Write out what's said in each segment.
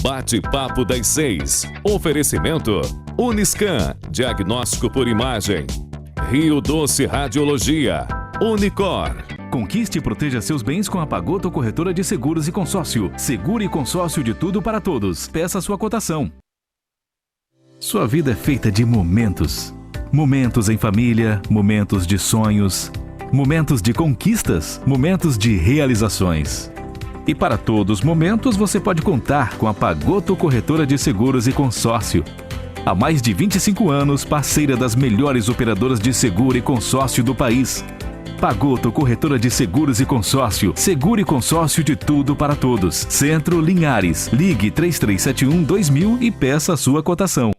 Bate-papo das 6. Oferecimento Uniscan, diagnóstico por imagem. Rio Doce Radiologia. Unicor. Conquiste e proteja seus bens com a Pagoto Corretora de Seguros e Consórcio. Seguro e consórcio de tudo para todos. Peça sua cotação. Sua vida é feita de momentos. Momentos em família, momentos de sonhos, momentos de conquistas, momentos de realizações. E para todos os momentos você pode contar com a Pagoto Corretora de Seguros e Consórcio. Há mais de 25 anos, parceira das melhores operadoras de seguro e consórcio do país. Pagoto Corretora de Seguros e Consórcio. Seguro e consórcio de tudo para todos. Centro Linhares. Ligue 3371-2000 e peça a sua cotação.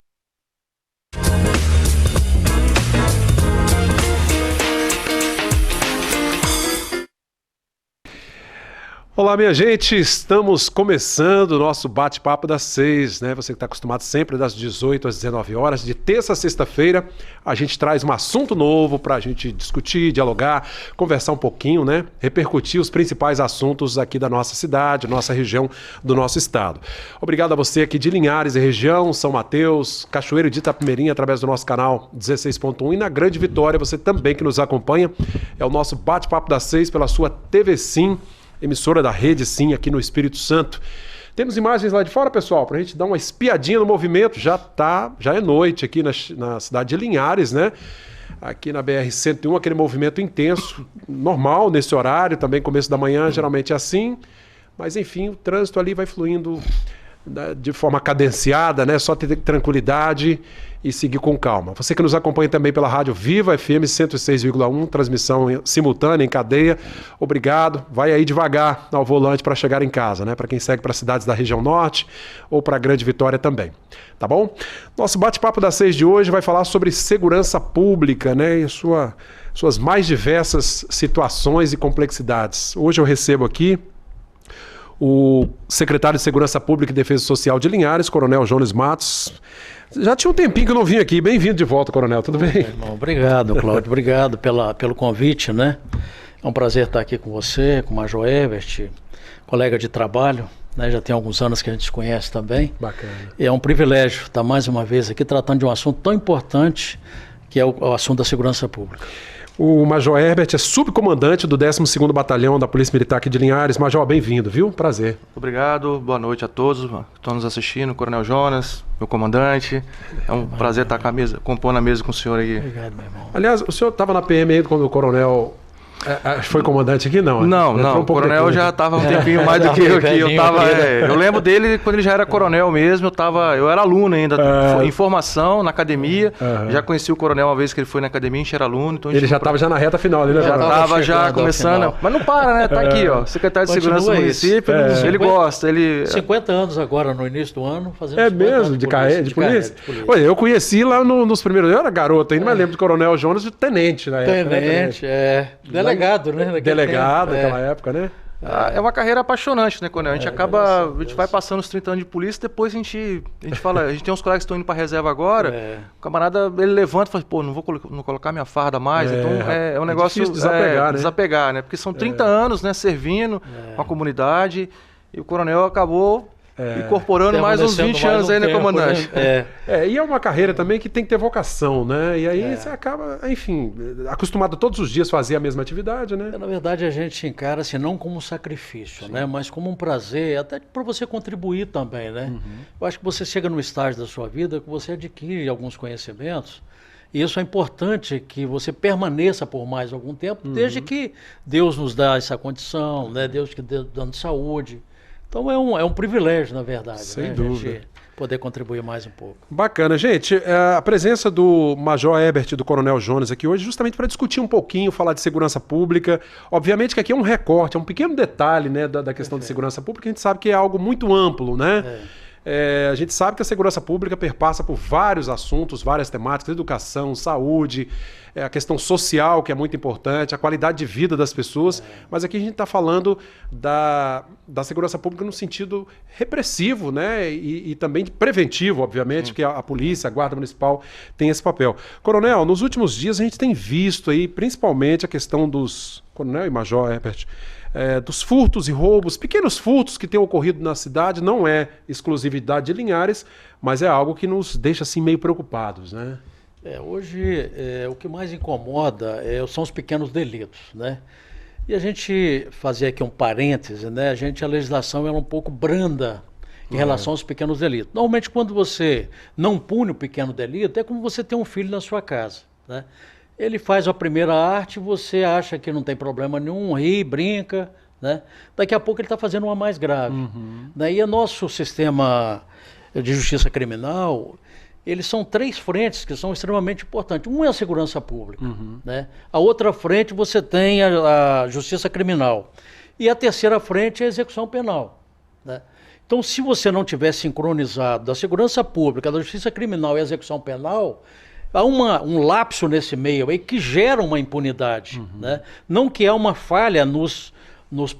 Olá, minha gente, estamos começando o nosso bate-papo das 6, né? Você que está acostumado sempre das 18 às 19 horas, de terça a sexta-feira, a gente traz um assunto novo para a gente discutir, dialogar, conversar um pouquinho, né? Repercutir os principais assuntos aqui da nossa cidade, nossa região, do nosso estado. Obrigado a você aqui de Linhares e região, São Mateus, Cachoeiro de Itapemirim, através do nosso canal 16.1 e na Grande Vitória, você também que nos acompanha. É o nosso bate-papo das 6 pela sua TV Sim, emissora da Rede Sim, aqui no Espírito Santo. Temos imagens lá de fora, pessoal, para a gente dar uma espiadinha no movimento. Já é noite aqui na cidade de Linhares, né? Aqui na BR-101, aquele movimento intenso, normal nesse horário, também começo da manhã, geralmente é assim. Mas, enfim, o trânsito ali vai fluindo de forma cadenciada, né? Só ter tranquilidade e seguir com calma. Você que nos acompanha também pela Rádio Viva FM 106,1, transmissão simultânea, em cadeia, obrigado. Vai aí devagar ao volante para chegar em casa, né? Para quem segue para cidades da região norte ou para a Grande Vitória também, tá bom? Nosso bate-papo das 6 de hoje vai falar sobre segurança pública, né? E suas mais diversas situações e complexidades. Hoje eu recebo aqui o secretário de Segurança Pública e Defesa Social de Linhares, Coronel Jones Matos. Já tinha um tempinho que eu não vim aqui. Bem-vindo de volta, Coronel. Tudo bem? Irmão, obrigado, Cláudio. Obrigado pelo convite, né? É um prazer estar aqui com você, com o Major Herbert, colega de trabalho, né? Já tem alguns anos que a gente se conhece também. Bacana. É um privilégio estar mais uma vez aqui tratando de um assunto tão importante que é o assunto da segurança pública. O Major Herbert é subcomandante do 12º Batalhão da Polícia Militar aqui de Linhares. Major, bem-vindo, viu? Prazer. Obrigado, boa noite a todos que estão nos assistindo, Coronel Jonas, meu comandante. É um prazer estar compondo a mesa com o senhor aí. Obrigado, meu irmão. Aliás, o senhor estava na PM aí quando o coronel foi comandante aqui? Não, o coronel depois. Já estava um tempinho mais do que eu aqui. Eu lembro dele quando ele já era coronel mesmo, eu era aluno ainda, em formação na academia. Já conheci o coronel uma vez que ele foi na academia, a gente era aluno. Então ele já estava já na reta final ali, né? Já estava já começando. Mas não para, né? Tá aqui, ó. Secretário de Segurança do município, ele gosta. 50 anos agora, no início do ano, fazendo 50 mesmo, anos de polícia? Olha, eu conheci lá nos primeiros... Eu era garoto ainda, mas lembro do Coronel Jonas de tenente na época. Tenente, Delegado, né? Delegado naquela época, né? É uma carreira apaixonante, né, Coronel? A gente vai passando os 30 anos de polícia, depois a gente fala, a gente tem uns colegas que estão indo pra reserva agora, o camarada, ele levanta e fala, pô, não vou colocar minha farda mais, então é um negócio desapegar, né? Porque são 30 anos, né, servindo com a comunidade, e o coronel acabou incorporando mais uns 20 anos aí, né, comandante? E é uma carreira também que tem que ter vocação, né? E aí você acaba, enfim, acostumado todos os dias a fazer a mesma atividade, né? Na verdade, a gente encara assim, não como um sacrifício, né? Mas como um prazer, até para você contribuir também, né? Eu acho que você chega num estágio da sua vida que você adquire alguns conhecimentos, e isso é importante que você permaneça por mais algum tempo, desde que Deus nos dá essa condição, né? Deus que dando saúde. Então é um privilégio, na verdade, sem dúvida. A gente poder contribuir mais um pouco. Bacana. Gente, a presença do Major Herbert e do Coronel Jonas aqui hoje justamente para discutir um pouquinho, falar de segurança pública. Obviamente que aqui é um recorte, é um pequeno detalhe, né, da questão de segurança pública, a gente sabe que é algo muito amplo, né? A gente sabe que a segurança pública perpassa por vários assuntos, várias temáticas, educação, saúde, a questão social, que é muito importante, a qualidade de vida das pessoas, mas aqui a gente está falando da segurança pública no sentido repressivo, né? E também preventivo, obviamente, que a polícia, a guarda municipal tem esse papel. Coronel, nos últimos dias a gente tem visto aí, principalmente a questão dos... Coronel e Major Herbert, dos furtos e roubos, pequenos furtos que têm ocorrido na cidade, não é exclusividade de Linhares, mas é algo que nos deixa assim meio preocupados, né? Hoje o que mais incomoda são os pequenos delitos, né? E a gente fazer aqui um parêntese, né? A legislação é um pouco branda em relação aos pequenos delitos. Normalmente, quando você não pune o pequeno delito, é como você ter um filho na sua casa, né? Ele faz a primeira arte, você acha que não tem problema nenhum, ri, brinca, né? Daqui a pouco ele está fazendo uma mais grave. Daí o nosso sistema de justiça criminal, eles são 3 frentes que são extremamente importantes. Um é a segurança pública, né? A outra frente você tem a justiça criminal. E a terceira frente é a execução penal, né? Então, se você não tiver sincronizado da segurança pública, da justiça criminal e a execução penal, há um lapso nesse meio aí que gera uma impunidade, né? Não que é uma falha nos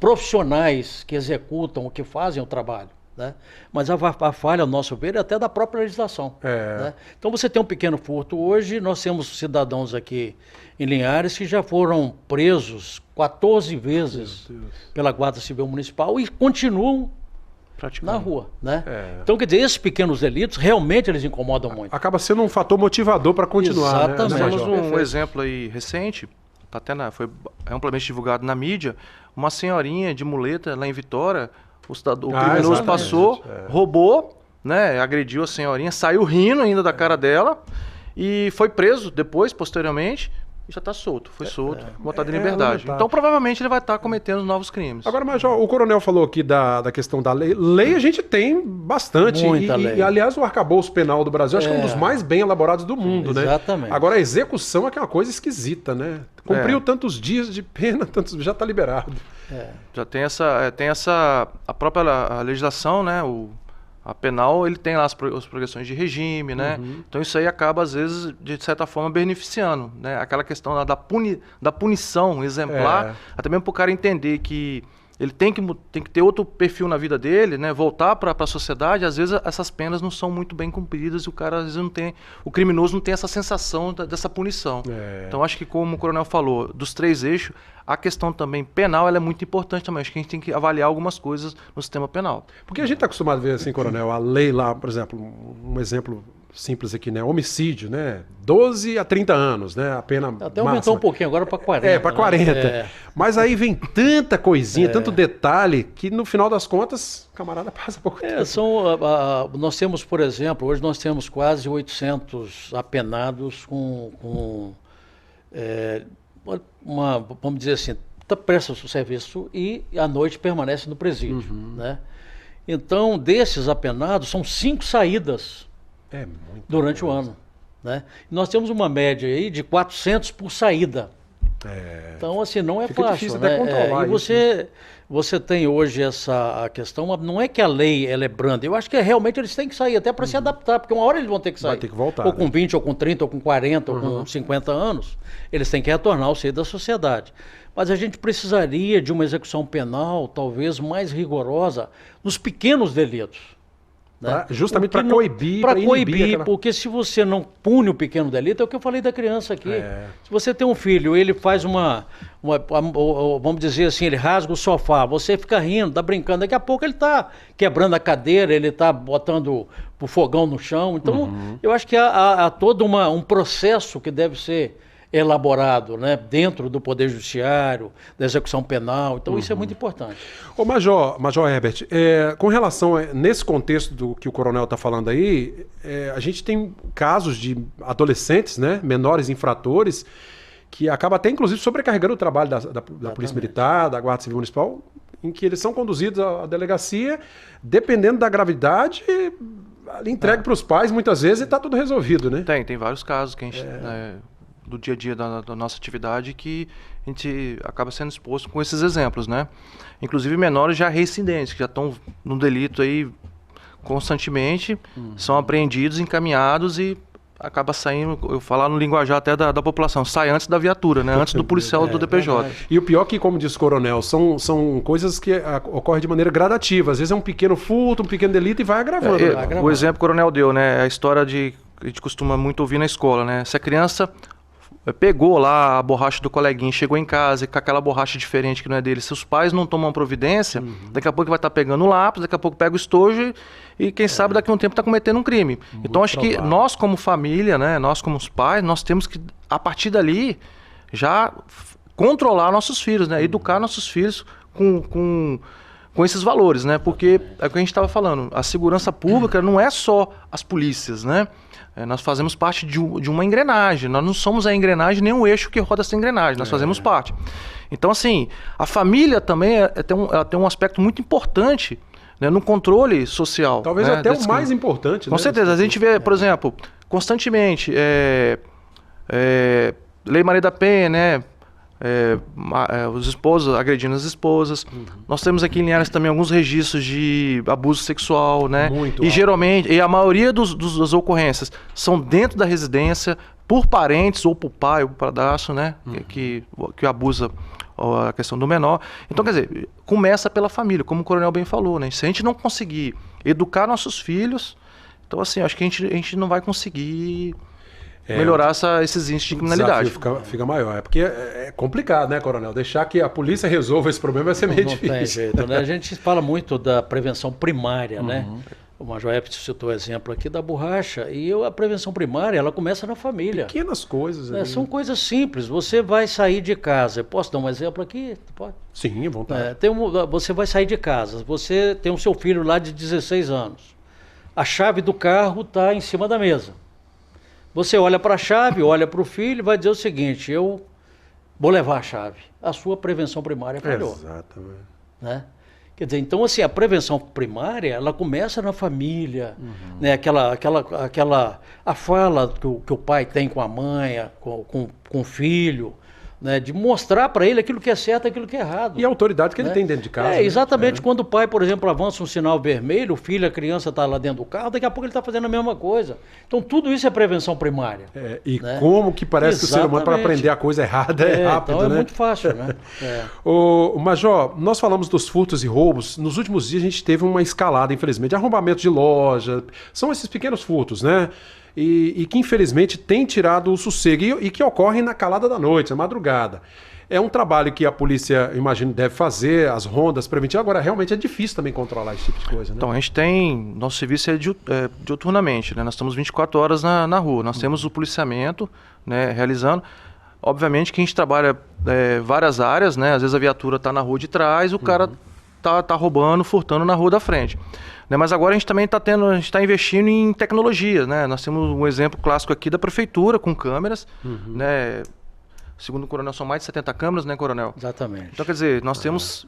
profissionais que executam, que fazem o trabalho, né? Mas a falha, ao nosso ver, é até da própria legislação, né? Então, você tem um pequeno furto. Hoje, nós temos cidadãos aqui em Linhares que já foram presos 14 vezes pela Guarda Civil Municipal e continuam na rua, né? Então, quer dizer, esses pequenos delitos, realmente eles incomodam muito. Acaba sendo um fator motivador para continuar, né? Nós temos um exemplo aí recente, foi amplamente divulgado na mídia, uma senhorinha de muleta lá em Vitória, o criminoso passou, roubou, né? Agrediu a senhorinha, saiu rindo ainda da cara dela e foi preso depois, posteriormente, já está solto, foi solto, botado em liberdade. Então, provavelmente, ele vai estar cometendo novos crimes. Agora, Major, o coronel falou aqui da questão da lei. Lei a gente tem bastante. Muita lei. E, aliás, o arcabouço penal do Brasil acho que é um dos mais bem elaborados do mundo, né? Exatamente. Agora, a execução é que é uma coisa esquisita, né? Cumpriu tantos dias de pena, já está liberado. Já tem a própria legislação, né? A penal, ele tem lá as progressões de regime, né? Então isso aí acaba, às vezes, de certa forma, beneficiando, né? Aquela questão da punição exemplar, até mesmo para o cara entender que ele tem que ter outro perfil na vida dele, né? Voltar para a sociedade. Às vezes essas penas não são muito bem cumpridas e o cara, às vezes, o criminoso não tem essa sensação dessa punição. Então acho que, como o coronel falou, dos 3 eixos, a questão também penal ela é muito importante também. Acho que a gente tem que avaliar algumas coisas no sistema penal. Porque a gente está acostumado a ver assim, coronel, a lei lá, por exemplo, um exemplo simples aqui, né? Homicídio, né? 12 a 30 anos, né? A pena até aumentou um pouquinho agora para 40. Para 40. Mas aí vem tanta coisinha, tanto detalhe, que no final das contas, o camarada passa pouco tempo. Nós temos, por exemplo, hoje nós temos quase 800 apenados vamos dizer assim, presta o serviço e à noite permanece no presídio, né? Então, desses apenados, são 5 saídas durante o ano, né? E nós temos uma média aí de 400 por saída. Então, assim, não é fácil, né? E você tem hoje a questão, não é que a lei ela é branda, eu acho que realmente eles têm que sair, até para se adaptar, porque uma hora eles vão ter que sair. Vai ter que voltar. Ou com 20, ou com 30, ou com 40, ou com 50 anos, eles têm que retornar ao seio da sociedade. Mas a gente precisaria de uma execução penal, talvez mais rigorosa, nos pequenos delitos. Né? Justamente para coibir. Para coibir, porque se você não pune o pequeno delito, é o que eu falei da criança aqui. Se você tem um filho, ele faz vamos dizer assim, ele rasga o sofá, você fica rindo, está brincando, daqui a pouco ele está quebrando a cadeira, ele está botando o fogão no chão. Então, eu acho que há todo um processo que deve ser elaborado, né, dentro do Poder Judiciário, da execução penal. Então, isso é muito importante. Ô Major Herbert, com relação nesse contexto do que o coronel está falando aí, a gente tem casos de adolescentes, né, menores infratores, que acaba até, inclusive, sobrecarregando o trabalho da Polícia Militar, da Guarda Civil Municipal, em que eles são conduzidos à delegacia, dependendo da gravidade, entregue para os pais, muitas vezes, e está tudo resolvido, né? Tem vários casos que a gente... do dia a dia da nossa atividade que a gente acaba sendo exposto com esses exemplos, né? Inclusive menores já reincidentes, que já estão no delito aí constantemente, são apreendidos, encaminhados e acaba saindo, eu falar no linguajar até da população, sai antes da viatura, né? Antes do policial do DPJ. E o pior que, como disse o coronel, são coisas que ocorrem de maneira gradativa. Às vezes é um pequeno furto, um pequeno delito e vai agravando. O exemplo que o coronel deu, né? A história a gente costuma muito ouvir na escola, né? Se a criança pegou lá a borracha do coleguinha, chegou em casa e com aquela borracha diferente que não é dele, se os pais não tomam providência, daqui a pouco vai estar pegando o lápis, daqui a pouco pega o estojo e quem sabe daqui a um tempo está cometendo um crime. Então acho que nós como família, né, nós como os pais, nós temos que, a partir dali, já controlar nossos filhos, né, educar nossos filhos com esses valores, né, porque é o que a gente estava falando, a segurança pública não é só as polícias, né, nós fazemos parte de uma engrenagem, nós não somos a engrenagem nem o eixo que roda essa engrenagem, nós fazemos parte. Então, assim, a família também ela tem um aspecto muito importante, né, no controle social. Talvez né, até o mais importante. Com certeza, a gente vê, por exemplo, constantemente, Lei Maria da Penha, né, os esposos agredindo as esposas. Nós temos aqui em Linhares também alguns registros de abuso sexual, né? Muito geralmente, e a maioria das ocorrências são dentro da residência, por parentes ou por pai ou por padrasto, né? Que abusa a questão do menor. Então, quer dizer, começa pela família, como o coronel bem falou, né? Se a gente não conseguir educar nossos filhos, então assim, acho que a gente não vai conseguir melhorar esses índices de criminalidade. Fica maior. É porque é complicado, né, coronel? Deixar que a polícia resolva esse problema vai ser meio difícil. Não tem jeito, né? A gente fala muito da prevenção primária, né? O Major Herbert citou o exemplo aqui da borracha. E a prevenção primária, ela começa na família. Pequenas coisas. São coisas simples. Você vai sair de casa. Posso dar um exemplo aqui? Pode? Sim, à vontade. Você vai sair de casa. Você tem o seu filho lá de 16 anos. A chave do carro está em cima da mesa. Você olha para a chave, olha para o filho e vai dizer o seguinte: eu vou levar a chave. A sua prevenção primária falhou. Exatamente. Né? Quer dizer, então assim, a prevenção primária, ela começa na família, né? A fala que o pai tem com a mãe, com o filho, né, de mostrar para ele aquilo que é certo e aquilo que é errado. E a autoridade que ele tem dentro de casa. Exatamente. Quando o pai, por exemplo, avança um sinal vermelho, o filho, a criança está lá dentro do carro, daqui a pouco ele está fazendo a mesma coisa. Então tudo isso é prevenção primária. Como que parece que o ser humano, para aprender a coisa errada, é rápido, então né? É muito fácil, né? O Major, nós falamos dos furtos e roubos. Nos últimos dias a gente teve uma escalada, infelizmente, de arrombamento de loja. São esses pequenos furtos, né? E que infelizmente tem tirado o sossego e que ocorrem na calada da noite, na madrugada. É um trabalho que a polícia, imagino, deve fazer, as rondas preventivas. Agora, realmente é difícil também controlar esse tipo de coisa, né? Então, a gente tem... Nosso serviço é diuturnamente, né? Nós estamos 24 horas na rua. Nós temos o policiamento, né, realizando. Obviamente que a gente trabalha várias áreas, né? Às vezes a viatura está na rua de trás, o cara tá roubando, furtando na rua da frente. Mas agora a gente também está investindo em tecnologia, né? Nós temos um exemplo clássico aqui da prefeitura com câmeras, né? Segundo o coronel, são mais de 70 câmeras, né, coronel? Exatamente. Então, quer dizer, nós temos,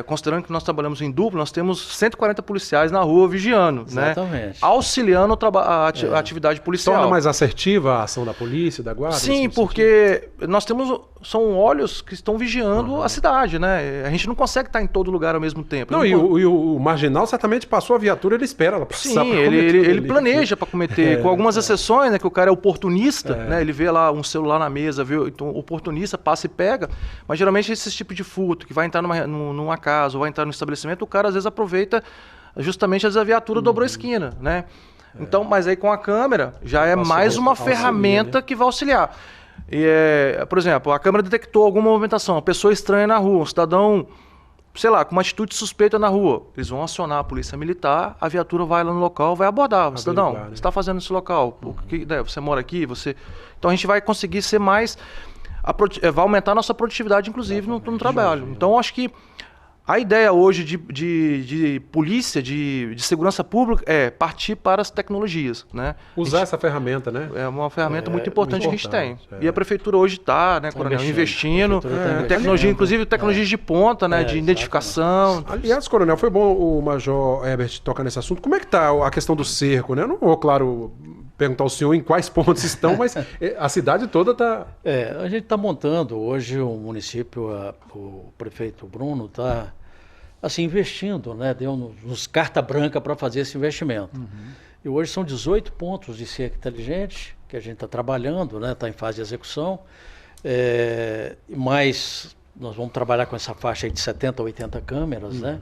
considerando que nós trabalhamos em duplo, nós temos 140 policiais na rua vigiando, exatamente, né? Auxiliando a atividade policial. Torna mais assertiva a ação da polícia, da guarda? Sim, porque nós temos... São olhos que estão vigiando a cidade, né? A gente não consegue estar em todo lugar ao mesmo tempo. Não, e o marginal certamente passou a viatura, ele espera ela passar. Sim, ele planeja para cometer, com algumas exceções, né? Que o cara é oportunista, né? Ele vê lá um celular na mesa, vê, então oportunista, passa e pega. Mas geralmente esse tipo de furto, que vai entrar numa casa ou vai entrar no estabelecimento, o cara às vezes aproveita justamente, às vezes a viatura dobrou a esquina, né? Então, mas aí com a câmera já é mais uma ferramenta que vai auxiliar. Por exemplo, a câmera detectou alguma movimentação, uma pessoa estranha na rua, um cidadão, sei lá, com uma atitude suspeita na rua. Eles vão acionar a polícia militar, a viatura vai lá no local, vai abordar. Cidadão, você está fazendo nesse local? Você mora aqui? Então a gente vai conseguir ser mais... vai aumentar a nossa produtividade, inclusive, no trabalho. Então, acho que a ideia hoje de polícia, de segurança pública, é partir para as tecnologias, né? Usar essa ferramenta, né? É uma ferramenta muito importante que a gente tem. E a prefeitura hoje está, né, coronel, investindo em tecnologia, inclusive tecnologias de ponta, né, de identificação. Aliás, coronel, foi bom o Major Herbert tocar nesse assunto. Como é que está a questão do cerco, né? Eu não vou, claro, perguntar ao senhor em quais pontos estão, mas a cidade toda está... A gente está montando hoje o município, o prefeito Bruno está assim, investindo, né? Deu-nos carta branca para fazer esse investimento. E hoje são 18 pontos de cerco inteligente que a gente está trabalhando, né? Está em fase de execução, mas nós vamos trabalhar com essa faixa aí de 70 a 80 câmeras, né?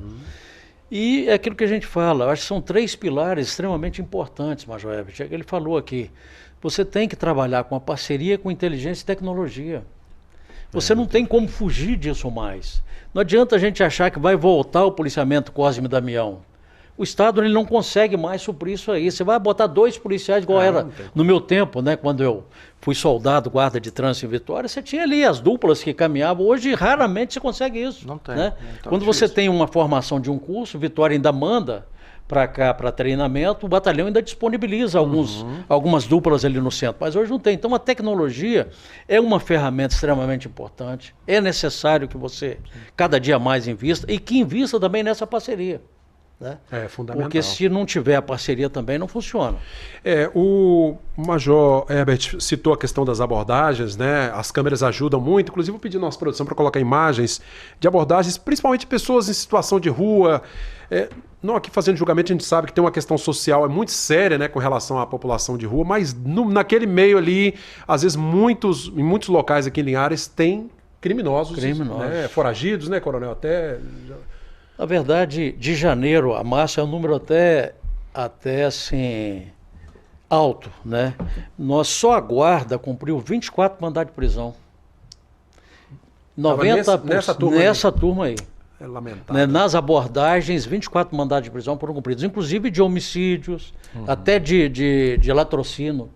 E é aquilo que a gente fala, eu acho que são 3 pilares extremamente importantes, Major Herbert. Ele falou aqui você tem que trabalhar com a parceria com inteligência e tecnologia. Você não tem como fugir disso mais. Não adianta a gente achar que vai voltar o policiamento Cosme e Damião. O Estado ele não consegue mais suprir isso aí. Você vai botar 2 policiais, igual era no meu tempo, né? Quando eu fui soldado, guarda de trânsito em Vitória, você tinha ali as duplas que caminhavam. Hoje, raramente você consegue isso. Não tem. Né? Quando você tem uma formação de um curso, Vitória ainda manda para cá, para treinamento, o batalhão ainda disponibiliza algumas duplas ali no centro, mas hoje não tem. Então a tecnologia é uma ferramenta extremamente importante, é necessário que você cada dia mais invista e que invista também nessa parceria. Né? É fundamental. Porque se não tiver a parceria também não funciona. O Major Herbert citou a questão das abordagens, né? As câmeras ajudam muito, inclusive vou pedir à nossa produção para colocar imagens de abordagens, principalmente pessoas em situação de rua. Não aqui fazendo julgamento, a gente sabe que tem uma questão social muito séria, né, com relação à população de rua, mas naquele meio ali, às vezes em muitos locais aqui em Linhares tem criminosos. Né, foragidos, né, Coronel? Na verdade, de janeiro a março é um número até assim, alto, né? Só a guarda cumpriu 24 mandados de prisão. 90% nessa turma aí. É lamentável. Nas abordagens, 24 mandados de prisão foram cumpridos, inclusive de homicídios, até de latrocínio.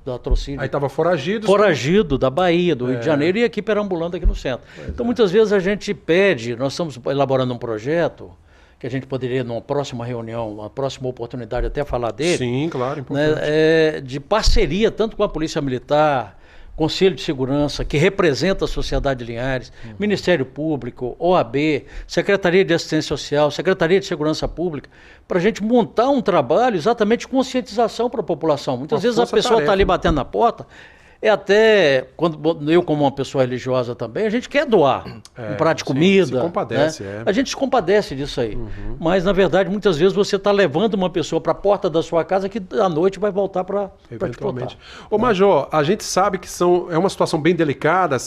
Aí estava foragido. Foragido da Bahia, do Rio de Janeiro, e aqui perambulando aqui no centro. Então, muitas vezes a gente pede, nós estamos elaborando um projeto, que a gente poderia, numa próxima reunião, uma próxima oportunidade, até falar dele. Sim, claro, importante. Né, de parceria, tanto com a Polícia Militar, Conselho de Segurança, que representa a sociedade de Linhares, Ministério Público, OAB, Secretaria de Assistência Social, Secretaria de Segurança Pública, para a gente montar um trabalho exatamente de conscientização para a população. Muitas vezes a pessoa está ali batendo na porta, até, quando eu como uma pessoa religiosa também, a gente quer doar um prato de comida. Se compadece, né? A gente se compadece disso aí. Mas, na verdade, muitas vezes você está levando uma pessoa para a porta da sua casa que à noite vai voltar para te botar. Ô Major, a gente sabe que é uma situação bem delicada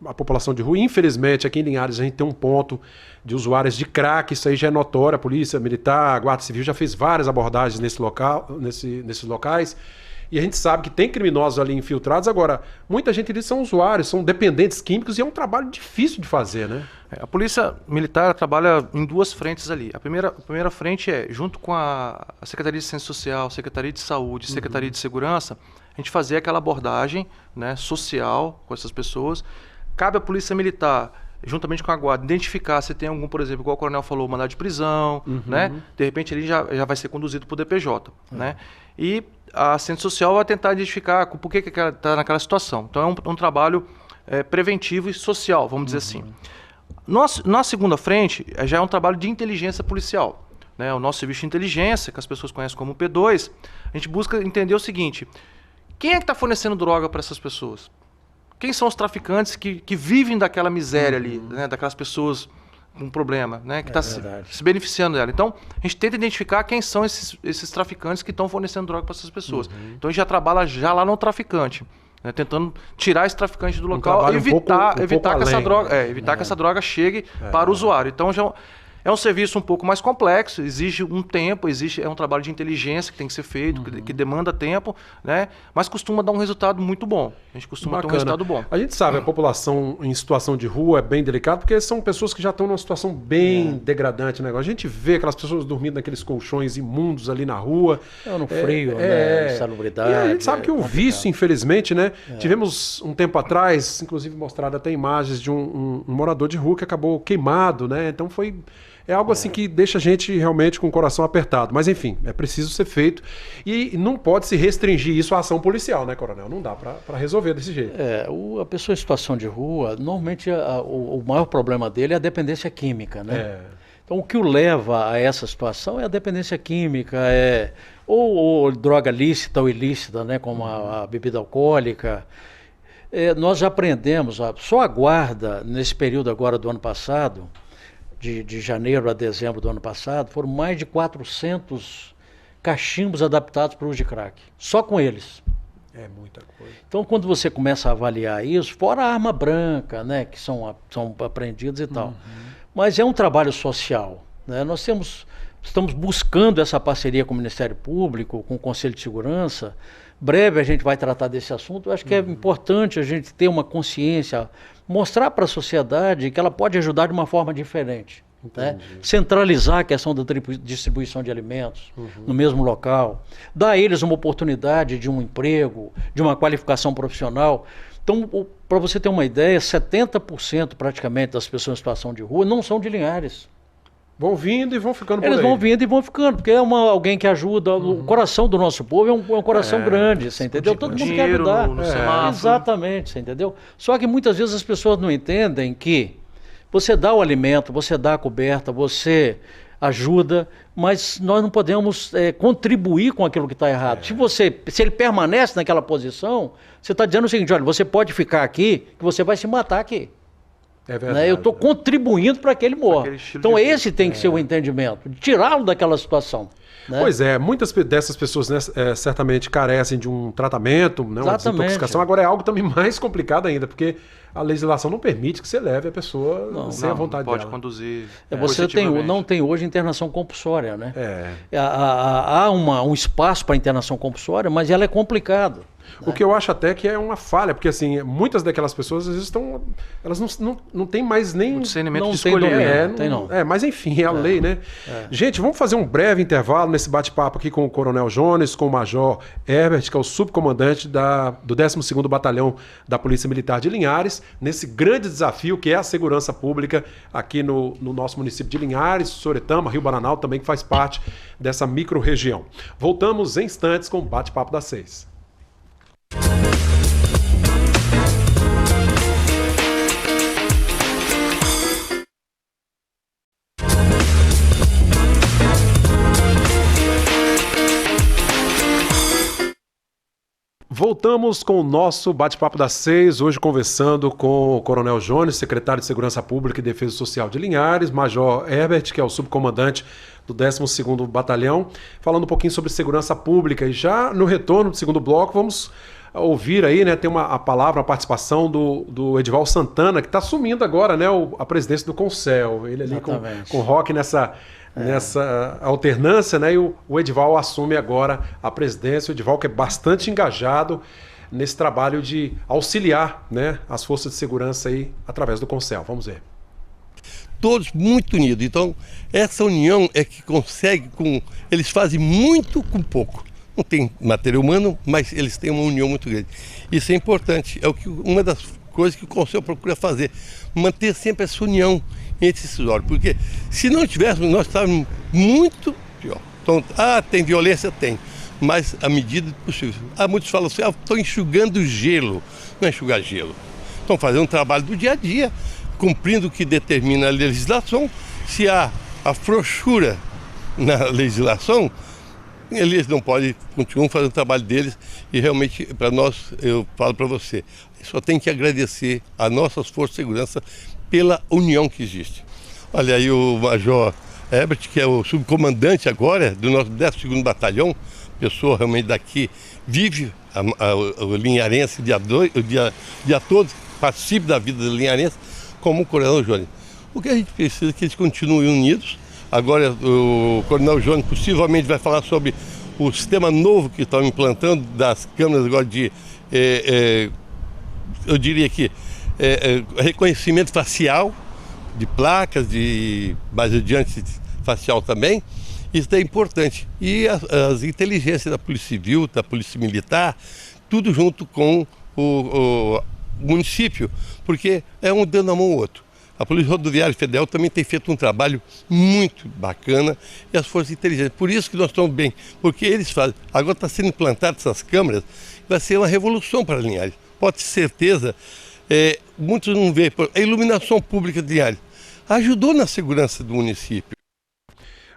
a população de rua. Infelizmente, aqui em Linhares a gente tem um ponto de usuários de crack, isso aí já é notório. A Polícia Militar, a Guarda Civil já fez várias abordagens nesses locais. E a gente sabe que tem criminosos ali infiltrados. Agora, muita gente ali são usuários, são dependentes químicos e é um trabalho difícil de fazer, né? A Polícia Militar trabalha em 2 frentes ali. A primeira frente é, junto com a Secretaria de Ciência Social, Secretaria de Saúde, Secretaria de Segurança, a gente fazer aquela abordagem, né, social com essas pessoas. Cabe à Polícia Militar, juntamente com a Guarda, identificar se tem algum, por exemplo, igual o Coronel falou, mandado de prisão, né? De repente ele já vai ser conduzido para o DPJ, né? E a Assistência Social vai tentar identificar por que está naquela situação. Então é um trabalho preventivo e social, vamos dizer assim. Na segunda frente, já é um trabalho de inteligência policial, né? O nosso serviço de inteligência, que as pessoas conhecem como P2, a gente busca entender o seguinte: quem é que está fornecendo droga para essas pessoas? Quem são os traficantes que vivem daquela miséria ali, né? Daquelas pessoas com problema, né? Que está se beneficiando dela. Então, a gente tenta identificar quem são esses traficantes que estão fornecendo droga para essas pessoas. Então, a gente já trabalha lá no traficante, né? Tentando tirar esse traficante do local e evitar que essa droga chegue para o usuário. Então, já é um serviço um pouco mais complexo, exige um tempo, é um trabalho de inteligência que tem que ser feito, que demanda tempo, né? Mas costuma dar um resultado muito bom. A gente costuma ter um resultado bom. A gente sabe, a população em situação de rua é bem delicada, porque são pessoas que já estão numa situação bem degradante, né? A gente vê aquelas pessoas dormindo naqueles colchões imundos ali na rua. No frio, né? Insalubridade. E a gente sabe que o vício, infelizmente, né? Tivemos um tempo atrás, inclusive mostrado até imagens de um morador de rua que acabou queimado, né? Então é algo assim que deixa a gente realmente com o coração apertado. Mas, enfim, é preciso ser feito. E não pode se restringir isso à ação policial, né, Coronel? Não dá para resolver desse jeito. A pessoa em situação de rua, normalmente o maior problema dele é a dependência química, né? Então, o que o leva a essa situação é a dependência química, ou droga lícita ou ilícita, né, como a bebida alcoólica. Nós já aprendemos, só a Guarda, nesse período agora do ano passado, de janeiro a dezembro do ano passado, foram mais de 400 cachimbos adaptados para o uso de crack. Só com eles. É muita coisa. Então, quando você começa a avaliar isso, fora a arma branca, né, que são apreendidas e tal. Mas é um trabalho social, né? Nós estamos buscando essa parceria com o Ministério Público, com o Conselho de Segurança, breve a gente vai tratar desse assunto. Eu acho que é importante a gente ter uma consciência, mostrar para a sociedade que ela pode ajudar de uma forma diferente. Né? Centralizar a questão da distribuição de alimentos no mesmo local, dar a eles uma oportunidade de um emprego, de uma qualificação profissional. Então, para você ter uma ideia, 70% praticamente das pessoas em situação de rua não são de Linhares. Vão vindo e vão ficando por aí. Eles vão vindo e vão ficando, porque é alguém que ajuda. O coração do nosso povo é um coração grande, você entendeu? Todo mundo quer ajudar. Exatamente, você entendeu? Só que muitas vezes as pessoas não entendem que você dá o alimento, você dá a coberta, você ajuda, mas nós não podemos contribuir com aquilo que está errado. Se ele permanece naquela posição, você está dizendo o seguinte: olha, você pode ficar aqui, que você vai se matar aqui. É verdade, né? Eu estou contribuindo para que ele morra. Então esse tem que ser o entendimento, tirá-lo daquela situação. Né? Pois é, muitas dessas pessoas, né, certamente carecem de um tratamento, né, uma desintoxicação. Agora é algo também mais complicado ainda, porque a legislação não permite que você leve a pessoa sem a vontade dela. Pode conduzir. Você não tem hoje internação compulsória, né? Há um espaço para internação compulsória, mas ela é complicada. O que eu acho até que é uma falha, porque assim, muitas daquelas pessoas às vezes elas não têm mais nem discernimento de escolher. Mas enfim, é a lei, né? Gente, vamos fazer um breve intervalo nesse bate-papo aqui com o Coronel Jones, com o Major Herbert, que é o subcomandante do 12º Batalhão da Polícia Militar de Linhares, nesse grande desafio que é a segurança pública aqui no nosso município de Linhares, Soretama, Rio Bananal também, que faz parte dessa micro-região. Voltamos em instantes com o bate-papo das 6. Voltamos com o nosso bate-papo das 6, hoje conversando com o Coronel Jones, secretário de Segurança Pública e Defesa Social de Linhares, Major Herbert, que é o subcomandante do 12º Batalhão, falando um pouquinho sobre segurança pública. E já no retorno do segundo bloco, vamos ouvir aí, né, tem a palavra, a participação do Edival Santana, que está assumindo agora, né, a presidência do Concel. Ele ali com o Roque nessa alternância, né? E o Edival assume agora a presidência. O Edival, que é bastante engajado nesse trabalho de auxiliar, né, as forças de segurança aí através do Concel. Vamos ver. Todos muito unidos. Então, essa união é que consegue eles fazem muito com pouco. Não tem material humano, mas eles têm uma união muito grande. Isso é importante. É uma das coisas que o Concel procura fazer. Manter sempre essa união entre esses órgãos, porque se não tivéssemos, nós estávamos muito pior. Então, tem violência? Tem, mas à medida do possível. Muitos falam assim, estou enxugando gelo. Não é enxugar gelo. Estão fazendo um trabalho do dia a dia, cumprindo o que determina a legislação. Se há a frouxura na legislação, eles não podem, continuam fazendo o trabalho deles. E realmente, para nós, eu falo para você, só tem que agradecer a nossas forças de segurança pela união que existe. Olha aí o Major Herbert, que é o subcomandante agora do nosso 12º Batalhão, pessoa realmente daqui, vive o linharense o dia todo, participa da vida do linharense, como o Coronel Jones. O que a gente precisa é que eles continuem unidos. Agora o Coronel Jones possivelmente vai falar sobre o sistema novo que estão implantando das câmeras agora de, eu diria que, reconhecimento facial, de placas, mais adiante facial também. Isso é importante. E as inteligências da Polícia Civil, da Polícia Militar, tudo junto com o município, porque é um dando a mão ao outro. A Polícia Rodoviária Federal também tem feito um trabalho muito bacana e as forças inteligentes. Por isso que nós estamos bem, porque eles fazem. Agora está sendo implantadas essas câmeras, vai ser uma revolução para Linhares. Pode ter certeza. Muitos não veem, a iluminação pública de Linhares ajudou na segurança do município.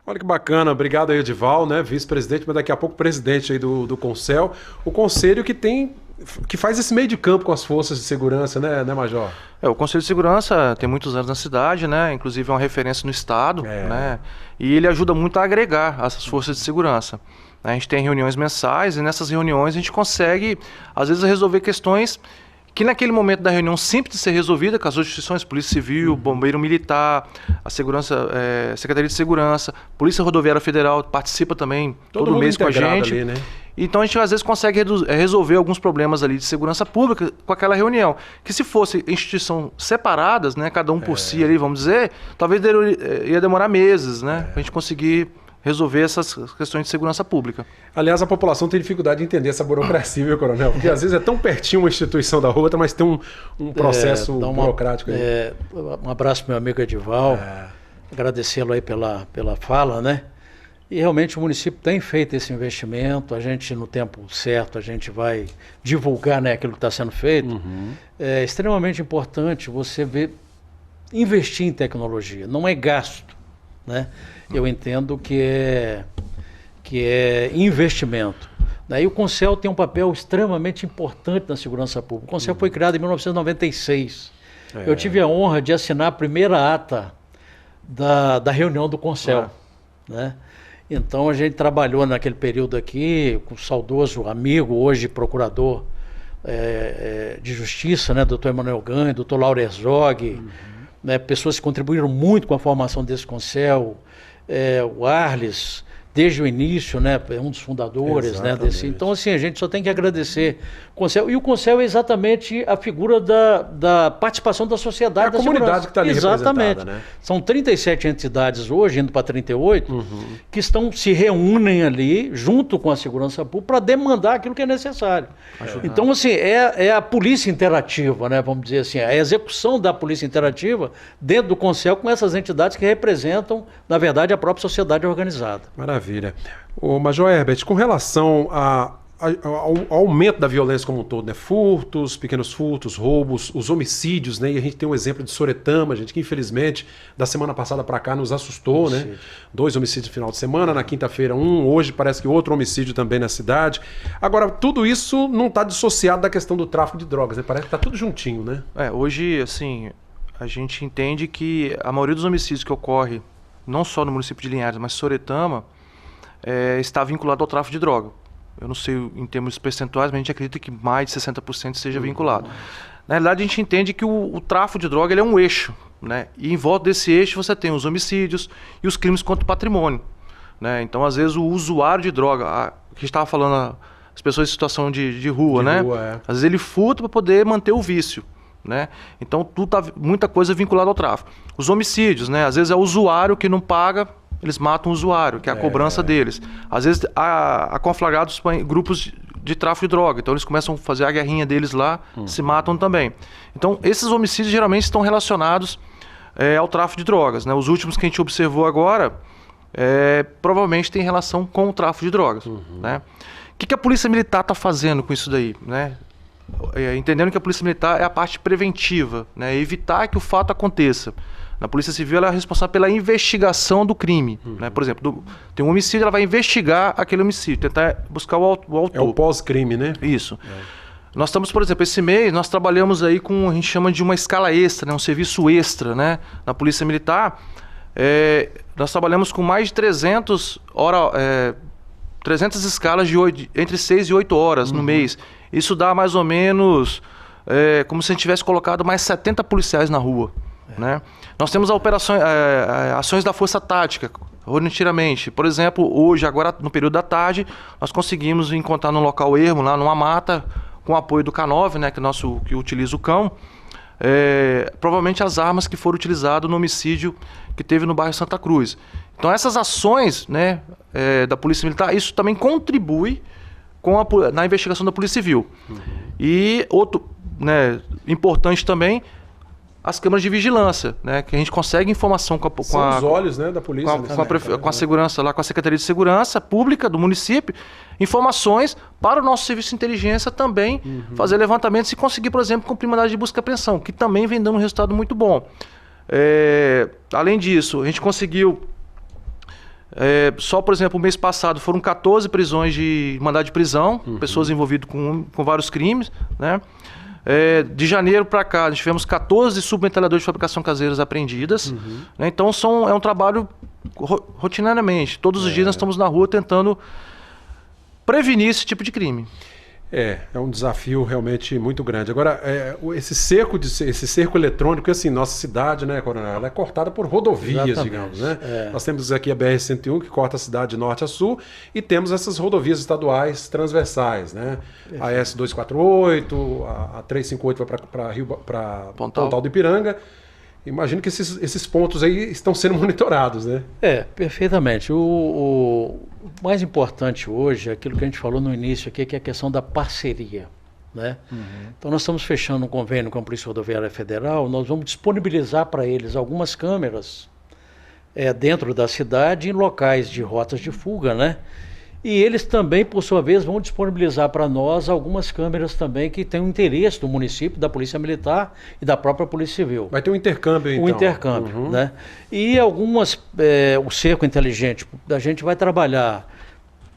Olha que bacana, obrigado aí, Edival, né, vice-presidente, mas daqui a pouco presidente aí do Concel, o conselho que faz esse meio de campo com as forças de segurança, né Major? O Conselho de Segurança tem muitos anos na cidade, né, inclusive é uma referência no estado, né, e ele ajuda muito a agregar essas forças de segurança. A gente tem reuniões mensais e nessas reuniões a gente consegue, às vezes, resolver questões que naquele momento da reunião simples de ser resolvida, com as instituições, Polícia Civil, Bombeiro Militar, a Segurança, Secretaria de Segurança, Polícia Rodoviária Federal participa também todo mês com a gente. Ali, né? Então a gente às vezes consegue resolver alguns problemas ali de segurança pública com aquela reunião. Que se fosse instituição separadas, né, cada um por si ali, vamos dizer, talvez ia demorar meses, né, pra gente conseguir resolver essas questões de segurança pública. Aliás, a população tem dificuldade de entender essa burocracia, viu, Coronel? Porque às vezes é tão pertinho uma instituição da outra, mas tem um processo burocrático aí. Um abraço pro meu amigo Edival, agradecê-lo aí pela fala, né? E realmente o município tem feito esse investimento, a gente no tempo certo, a gente vai divulgar, né, aquilo que está sendo feito. É extremamente importante você investir em tecnologia, não é gasto, né? Eu entendo que é investimento. Daí o Concel tem um papel extremamente importante na segurança pública. O Concel foi criado em 1996. Eu tive a honra de assinar a primeira ata da reunião do Concel, né? Então a gente trabalhou naquele período aqui com o saudoso amigo, hoje procurador de justiça, né, doutor Emanuel Ganho, doutor Lauro Herzog, né, pessoas que contribuíram muito com a formação desse Concel, o Arles, desde o início, né, um dos fundadores, né, desse. Então, assim, a gente só tem que agradecer o Concel. E o Concel é exatamente a figura da participação da sociedade, da comunidade que está ali representada, né? São 37 entidades hoje, indo para 38, que se reúnem ali, junto com a segurança pública, para demandar aquilo que é necessário. Então, assim, é a polícia interativa, né, vamos dizer assim, a execução da polícia interativa dentro do Concel com essas entidades que representam, na verdade, a própria sociedade organizada. Maravilha. O Major Herbert, com relação ao aumento da violência como um todo, né? Furtos, pequenos furtos, roubos, os homicídios, né? E a gente tem um exemplo de Soretama, gente, que infelizmente da semana passada para cá nos assustou, né? 2 homicídios no final de semana, na quinta-feira hoje parece que outro homicídio também na cidade. Agora, tudo isso não está dissociado da questão do tráfico de drogas, né? Parece que está tudo juntinho, né? Hoje, assim, a gente entende que a maioria dos homicídios que ocorre, não só no município de Linhares, mas Soretama, está vinculado ao tráfico de droga. Eu não sei em termos percentuais, mas a gente acredita que mais de 60% seja vinculado. Na realidade, a gente entende que o tráfico de droga ele é um eixo, né? E em volta desse eixo você tem os homicídios e os crimes contra o patrimônio, né? Então, às vezes, o usuário de droga, que a gente estava falando, as pessoas em situação de rua, né? Às vezes ele furta para poder manter o vício, né? Então, muita coisa vinculada ao tráfico. Os homicídios, né? Às vezes é o usuário que não paga, eles matam o usuário, que é a cobrança deles. Às vezes há conflagrados grupos de tráfico de droga, então eles começam a fazer a guerrinha deles lá, se matam também. Então esses homicídios geralmente estão relacionados ao tráfico de drogas, né? Os últimos que a gente observou agora provavelmente tem relação com o tráfico de drogas, né? O que a Polícia Militar está fazendo com isso daí, né? Entendendo que a Polícia Militar é a parte preventiva, né? Evitar que o fato aconteça. Na Polícia Civil ela é responsável pela investigação do crime, né? Por exemplo, tem um homicídio, ela vai investigar aquele homicídio, tentar buscar o autor. É o pós-crime, né? Isso. Nós estamos, por exemplo, esse mês nós trabalhamos aí com, a gente chama de uma escala extra, né? Um serviço extra, né? Na Polícia Militar, nós trabalhamos com mais de 300 escalas entre 6 e 8 horas no mês. Isso dá mais ou menos como se a gente tivesse colocado mais 70 policiais na rua, né? Nós temos ações da Força Tática, rotineiramente. Por exemplo, hoje, agora no período da tarde, nós conseguimos encontrar num local ermo, lá numa mata, com o apoio do K9, né, que utiliza o cão, provavelmente as armas que foram utilizadas no homicídio que teve no bairro Santa Cruz. Então essas ações, né, da Polícia Militar, isso também contribui na investigação da Polícia Civil. E outro, né, importante também, as câmeras de vigilância, né, que a gente consegue informação com os olhos, né, da polícia, com a segurança lá, com a Secretaria de Segurança Pública do município, informações para o nosso serviço de inteligência também fazer levantamentos e conseguir, por exemplo, cumprir mandado de busca e apreensão, que também vem dando um resultado muito bom. Além disso, a gente conseguiu só, por exemplo, o mês passado foram 14 prisões de mandado de prisão, pessoas envolvidas com vários crimes, né? De janeiro para cá, nós tivemos 14 submetralhadores de fabricação caseiras apreendidas, né? Então é um trabalho rotineiramente. Todos os dias nós estamos na rua tentando prevenir esse tipo de crime. É um desafio realmente muito grande. Agora, esse cerco eletrônico, assim, nossa cidade, né, Coronel, ela é cortada por rodovias, Exatamente. digamos, né? Nós temos aqui a BR-101, que corta a cidade de norte a sul, e temos essas rodovias estaduais transversais, né? A S-248, a 358 vai para Pontal do Ipiranga. Imagino que esses pontos aí estão sendo monitorados, né? Perfeitamente. O mais importante hoje é aquilo que a gente falou no início aqui, que é a questão da parceria, né? Então nós estamos fechando um convênio com a Polícia Rodoviária Federal, nós vamos disponibilizar para eles algumas câmeras dentro da cidade em locais de rotas de fuga, né? E eles também, por sua vez, vão disponibilizar para nós algumas câmeras também que têm o interesse do município, da Polícia Militar e da própria Polícia Civil. Vai ter um intercâmbio, então. Um intercâmbio, né? E algumas, o cerco inteligente, a gente vai trabalhar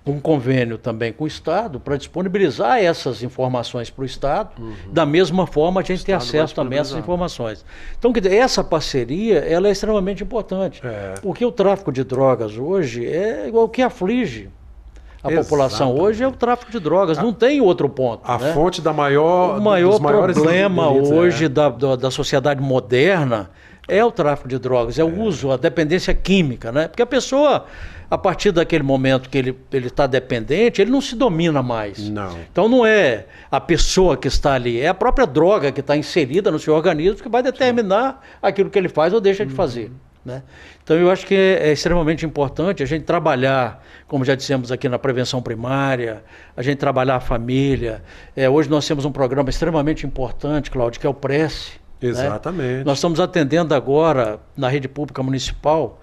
um convênio também com o Estado para disponibilizar essas informações para o Estado. Da mesma forma, a gente tem acesso também a essas informações. Então, essa parceria, ela é extremamente importante. Porque o tráfico de drogas hoje é igual que aflige a população hoje é o tráfico de drogas, não tem outro ponto. A né? fonte da o maior problema hoje da sociedade moderna é o tráfico de drogas, é o uso, a dependência química, né? Porque a pessoa, a partir daquele momento que ele está dependente, ele não se domina mais. Não. Então não é a pessoa que está ali, é a própria droga que está inserida no seu organismo que vai determinar aquilo que ele faz ou deixa de fazer. Né? Então eu acho que é extremamente importante a gente trabalhar, como já dissemos aqui, na prevenção primária, a gente trabalhar a família. Hoje nós temos um programa extremamente importante, Cláudio, que é o Prece. Exatamente. Né? Nós estamos atendendo agora na rede pública municipal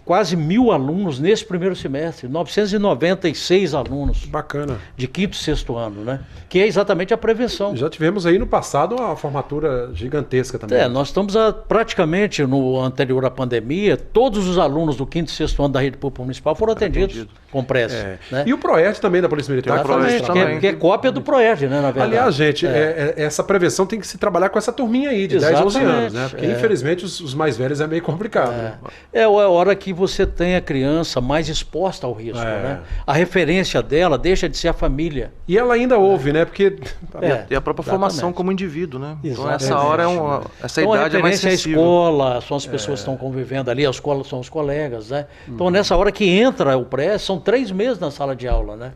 quase 1.000 alunos nesse primeiro semestre, 996 alunos. Bacana. De 5º e 6º ano, né? Que é exatamente a prevenção. Já tivemos aí no passado uma formatura gigantesca também. Nós estamos praticamente no anterior à pandemia, todos os alunos do 5º e 6º ano da rede pública municipal foram atendidos com Prece. Né? E o PROERD também da Polícia Militar. Que é cópia do PROERD, né, na verdade. Aliás, gente, essa prevenção tem que se trabalhar com essa turminha aí de 10, 11 anos, né? Porque infelizmente os mais velhos é meio complicado. Né? É a hora que você tem a criança mais exposta ao risco, né? A referência dela deixa de ser a família. E ela ainda ouve, né? Porque e a própria formação como indivíduo, né? Então essa hora essa idade a é mais sensível. A escola, são as pessoas que estão convivendo ali, a escola são os colegas, né? Então nessa hora que entra o Prece, são 3 meses na sala de aula, né?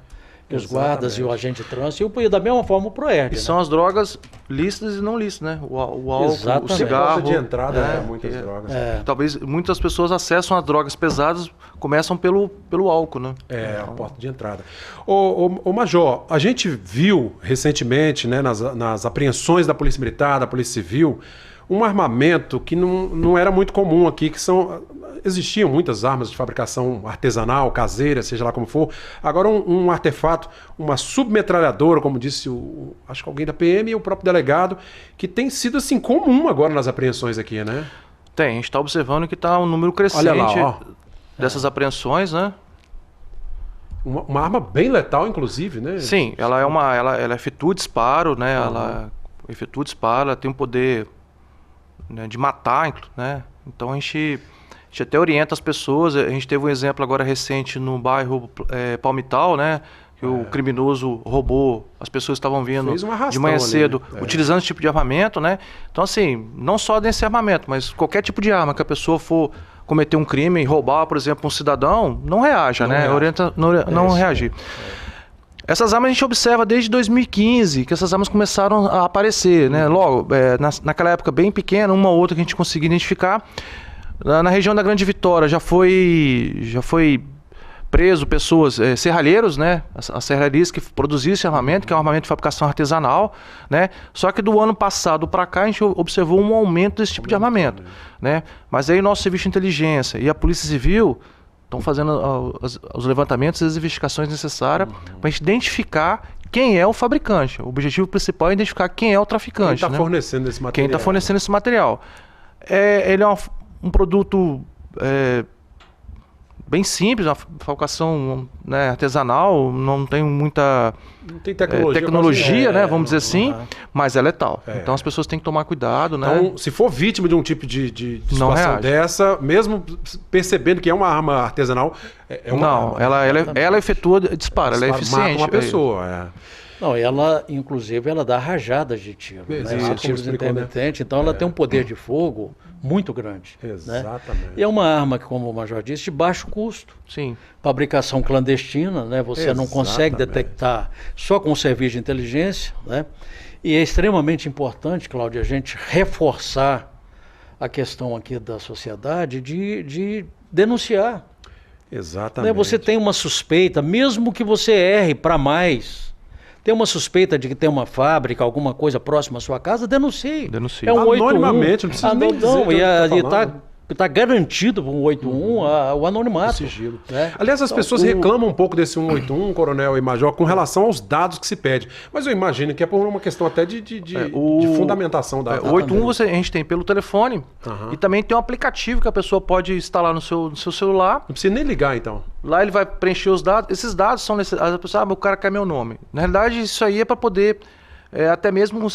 Que os guardas e o agente de trânsito, e da mesma forma o PROERD. E são as drogas lícitas e não lícitas, né? O álcool, o cigarro. De entrada, muitas drogas. Talvez muitas pessoas acessam as drogas pesadas, começam pelo álcool, né? A porta de entrada. Ô Major, a gente viu recentemente, né, nas apreensões da Polícia Militar, da Polícia Civil, um armamento que não era muito comum aqui, existiam muitas armas de fabricação artesanal, caseira, seja lá como for. Agora um artefato, uma submetralhadora, como disse acho que alguém da PM e o próprio delegado, que tem sido assim comum agora nas apreensões aqui, né? Tem, a gente está observando que está um número crescente dessas apreensões, né? Uma arma bem letal, inclusive, né? Sim, ela efetua disparo, né? Ela efetua disparo, ela tem um poder, né, de matar, né? Então a gente até orienta as pessoas. A gente teve um exemplo agora recente no bairro Palmital, né? Que o criminoso roubou, as pessoas estavam vindo de manhã cedo utilizando esse tipo de armamento, né? Então assim, não só desse armamento, mas qualquer tipo de arma que a pessoa for cometer um crime e roubar, por exemplo, um cidadão, não reaja, né? Orienta não reagir. Essas armas a gente observa desde 2015, que essas armas começaram a aparecer, né? Logo, naquela época bem pequena, uma ou outra que a gente conseguia identificar. Na região da Grande Vitória já foi preso pessoas, serralheiros, né? As serralherias que produziam esse armamento, que é um armamento de fabricação artesanal, né? Só que do ano passado para cá a gente observou um aumento desse tipo de armamento, né? Mas aí o nosso serviço de inteligência e a Polícia Civil estão fazendo os levantamentos e as investigações necessárias para a gente identificar quem é o fabricante. O objetivo principal é identificar quem é o traficante. Quem está fornecendo esse material. Quem está fornecendo esse material. Ele é um produto bem simples, uma fabricação, né, artesanal, não tem muita Não tem tecnologia, né, vamos dizer assim, mas é letal. É. Então as pessoas têm que tomar cuidado, né? Então, se for vítima de um tipo de Não situação reage. dessa, mesmo percebendo que é uma arma artesanal, é uma Não, arma. ela efetua, dispara, ela é eficiente. Mata uma pessoa, Não, ela, inclusive, ela dá rajadas de tiro, né? Exato, São como tiros explicou, né? intermitentes, então ela tem um poder de fogo muito grande. Né? Exatamente. E é uma arma que, como o Major disse, de baixo custo. Sim. Fabricação clandestina, né? Você não consegue Exatamente. detectar só com o serviço de inteligência, né? E é extremamente importante, Cláudio, a gente reforçar a questão aqui da sociedade de denunciar. Exatamente. Né? Você tem uma suspeita, mesmo que você erre para mais, tem uma suspeita de que tem uma fábrica, alguma coisa próxima à sua casa, denuncie. Denuncie. É um 81. Anonimamente, não precisa nem dizer de onde tá Está garantido por um 181 o anonimato. O sigilo. Né? Aliás, as Então, pessoas reclamam um pouco desse 181, coronel e major, com relação aos dados que se pede. Mas eu imagino que é por uma questão até de fundamentação da... O 81 a gente tem pelo telefone Aham. e também tem um aplicativo que a pessoa pode instalar no seu celular. Não precisa nem ligar, então. Lá ele vai preencher os dados. Esses dados são necessários. A pessoa, o cara quer meu nome. Na realidade, isso aí é para poder, até mesmo,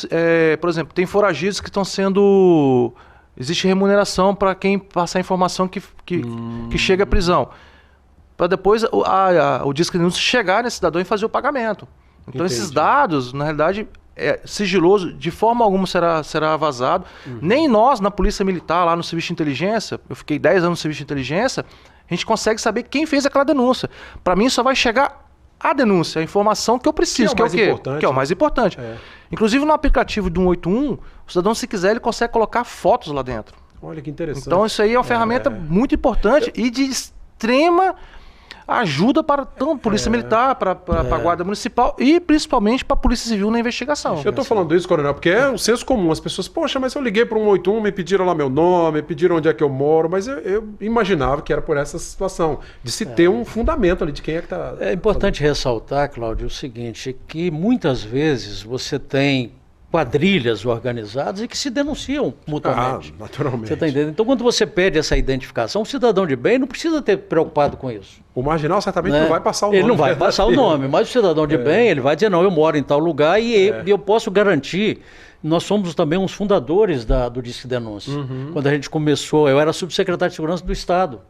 por exemplo, tem foragidos que estão sendo... Existe remuneração para quem passar a informação que chega à prisão. Para depois o Disque Denúncia chegar nesse cidadão e fazer o pagamento. Então esses dados, na realidade, é sigiloso, de forma alguma será vazado. Nem nós, na Polícia Militar, lá no Serviço de Inteligência, eu fiquei 10 anos no Serviço de Inteligência, a gente consegue saber quem fez aquela denúncia. Para mim só vai chegar a denúncia, a informação que eu preciso, que é o quê? Que é o mais importante. Inclusive no aplicativo do 181, o cidadão, se quiser, ele consegue colocar fotos lá dentro. Olha que interessante. Então isso aí é uma ferramenta muito importante e de extrema ajuda para tanto a Polícia Militar, para a Guarda Municipal e principalmente para a Polícia Civil na investigação. Eu estou falando isso, coronel, porque é um senso comum. As pessoas, poxa, mas eu liguei para o 181, me pediram lá meu nome, me pediram onde é que eu moro, mas eu imaginava que era por essa situação, de se ter um fundamento ali de quem é que está... É importante ressaltar, Cláudio, o seguinte, que muitas vezes você tem quadrilhas organizadas e que se denunciam mutuamente. Naturalmente. Você está entendendo? Então, quando você pede essa identificação, o cidadão de bem não precisa ter preocupado com isso. O marginal certamente não vai passar o nome. Ele não vai passar o nome, mas o cidadão de bem, ele vai dizer, não, eu moro em tal lugar e eu posso garantir. Nós somos também uns fundadores do Disque Denúncia. Quando a gente começou, eu era subsecretário de Segurança do Estado.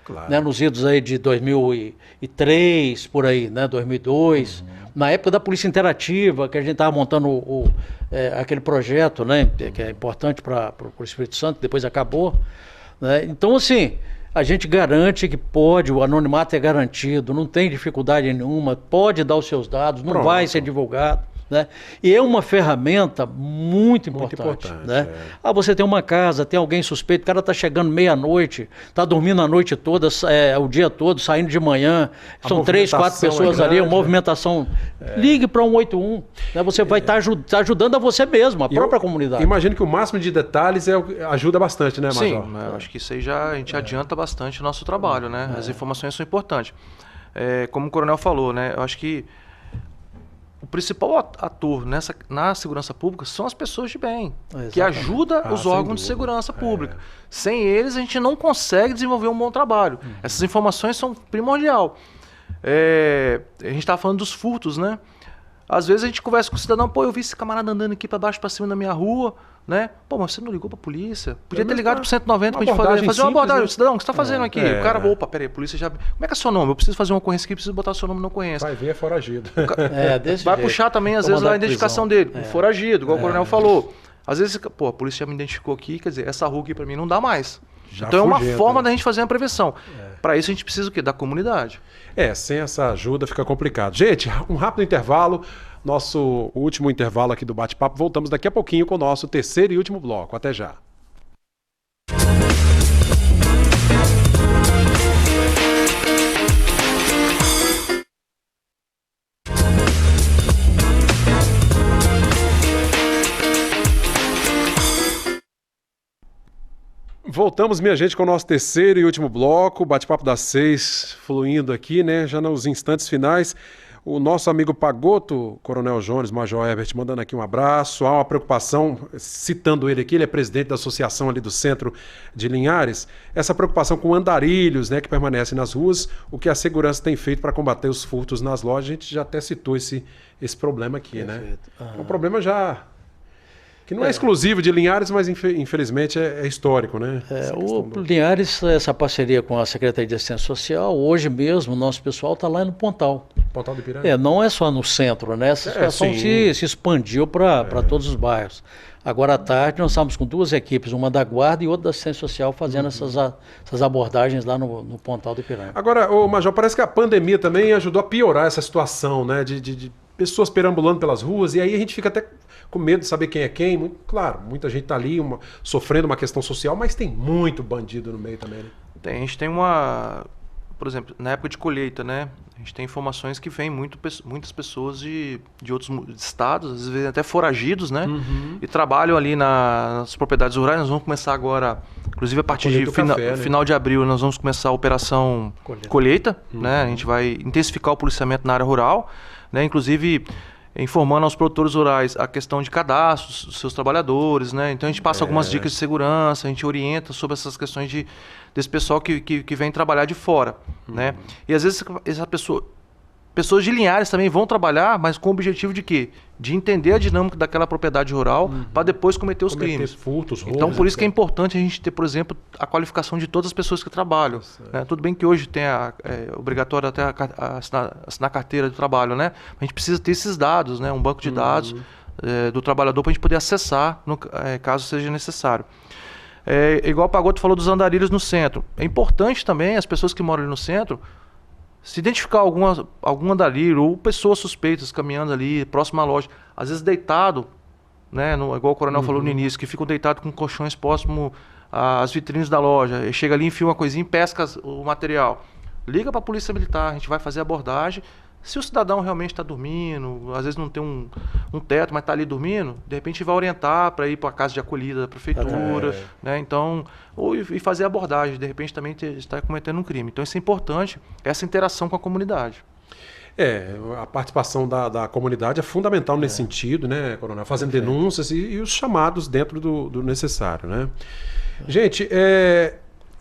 Claro. Né, nos idos aí de 2003, por aí, né, 2002, na época da Polícia Interativa, que a gente estava montando aquele projeto, né, que é importante para o Espírito Santo, depois acabou. Né? Então, assim, a gente garante que pode, o anonimato é garantido, não tem dificuldade nenhuma, pode dar os seus dados, não vai ser divulgado. Né? E é uma ferramenta muito importante. Né? Você tem uma casa, tem alguém suspeito, o cara está chegando meia-noite, está dormindo a noite toda, o dia todo, saindo de manhã, são 3, 4 pessoas ali, uma movimentação. Ligue para 181, né? Você vai estar ajudando a você mesmo, a própria comunidade. Imagino que o máximo de detalhes ajuda bastante, né, Major? Sim, eu acho que isso aí a gente adianta bastante o nosso trabalho, né? As informações são importantes. Como o coronel falou, né? Eu acho que o principal ator na segurança pública são as pessoas de bem, que ajudam os órgãos de segurança pública. Sem eles, a gente não consegue desenvolver um bom trabalho. Essas informações são primordiais. A gente estava falando dos furtos, né? Às vezes a gente conversa com o cidadão, pô, eu vi esse camarada andando aqui para baixo, para cima da minha rua, né? Pô, mas você não ligou para a polícia? Podia ter ligado para o 190 para a gente fazer uma abordagem. Né? Cidadão, o que você está fazendo aqui? O cara, opa, peraí, a polícia já... Como é que é seu nome? Eu preciso fazer uma ocorrência aqui, preciso botar seu nome, não conheço. Vai ver, é foragido. Vai puxar também, às vezes, a identificação dele. Foragido, igual o coronel falou. Às vezes, pô, a polícia já me identificou aqui, quer dizer, essa rua aqui para mim não dá mais. Então é uma forma da gente fazer uma prevenção. Para isso a gente precisa o quê? Da comunidade. Sem essa ajuda fica complicado. Gente, um rápido intervalo. Nosso último intervalo aqui do bate-papo. Voltamos daqui a pouquinho com o nosso terceiro e último bloco. Até já. Voltamos, minha gente, com o nosso terceiro e último bloco. Bate-papo das 6 fluindo aqui, né? Já nos instantes finais. O nosso amigo Pagotto, Coronel Jones, Major Herbert, mandando aqui um abraço. Há uma preocupação, citando ele aqui, ele é presidente da associação ali do centro de Linhares, essa preocupação com andarilhos, né, que permanecem nas ruas, o que a segurança tem feito para combater os furtos nas lojas. A gente já até citou esse problema aqui, né? É um problema já que não é exclusivo de Linhares, mas infelizmente é histórico, né? Linhares, essa parceria com a Secretaria de Assistência Social, hoje mesmo o nosso pessoal está lá no Pontal. Pontal do Ipiranga? Não é só no centro, né? Essa situação se expandiu para todos os bairros. Agora à tarde nós estamos com 2 equipes, uma da Guarda e outra da Assistência Social, fazendo essas abordagens lá no Pontal do Ipiranga. Agora, Major, parece que a pandemia também ajudou a piorar essa situação, né? De pessoas perambulando pelas ruas, e aí a gente fica até com medo de saber quem é quem. Claro, muita gente está ali sofrendo uma questão social, mas tem muito bandido no meio também, né? A gente tem por exemplo, na época de colheita, né? A gente tem informações que vêm muitas pessoas de outros estados, às vezes até foragidos, né? E trabalham ali nas propriedades rurais. Nós vamos começar agora, inclusive a partir de final de abril, nós vamos começar a operação colheita, né? A gente vai intensificar o policiamento na área rural, né? Inclusive informando aos produtores rurais a questão de cadastros dos seus trabalhadores, né? Então a gente passa algumas dicas de segurança, a gente orienta sobre essas questões desse pessoal que vem trabalhar de fora, né? E às vezes pessoas de Linhares também vão trabalhar, mas com o objetivo de quê? De entender a dinâmica daquela propriedade rural para depois cometer os crimes. Furtos, roubos, então por isso que é importante a gente ter, por exemplo, a qualificação de todas as pessoas que trabalham, né? Tudo bem que hoje tem obrigatório até assinar carteira de trabalho, né? A gente precisa ter esses dados, né? Um banco de dados do trabalhador para a gente poder acessar caso seja necessário. Igual o Pagotto falou dos andarilhos no centro. É importante também as pessoas que moram ali no centro se identificar algum andarilho ou pessoas suspeitas caminhando ali próximo à loja, às vezes deitado, né, igual o coronel falou no início, que ficam deitados com colchões próximo às vitrines da loja, e chega ali, enfia uma coisinha e pesca o material. Liga para a polícia militar, a gente vai fazer a abordagem. Se o cidadão realmente está dormindo, às vezes não tem um teto, mas está ali dormindo, de repente vai orientar para ir para a casa de acolhida da prefeitura, né? Então, e fazer a abordagem, de repente também está cometendo um crime. Então isso é importante, essa interação com a comunidade. A participação da comunidade é fundamental nesse sentido, né, Coronel? Fazendo denúncias e os chamados dentro do necessário, né? Gente,